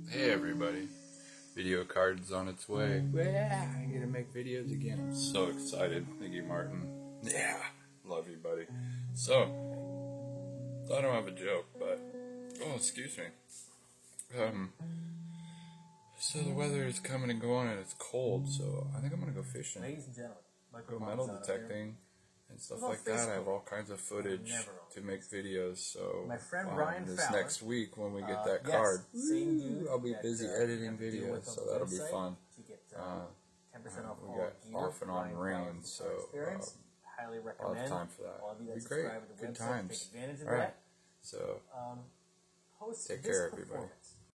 Hey everybody, video card's on its way. Yeah, I get to make videos again. I'm so excited. Thank you, Martin. Yeah, love you, buddy. So, I don't have a joke, but oh, excuse me. So the weather is coming and going, and it's cold. So I think I'm gonna go fishing. Ladies and gentlemen, Go metal detecting and stuff like that. I have all kinds of footage to make videos. So my friend Ryan this Fowler, next week when we get that card, I'll be busy editing videos, so that'll be fun. 10% off we got off and on rain, so highly I'll recommend. have time for that. All of you that It'll be great. subscribe to the Good website, times. take advantage of All right. that. So Host take this care, everybody. performance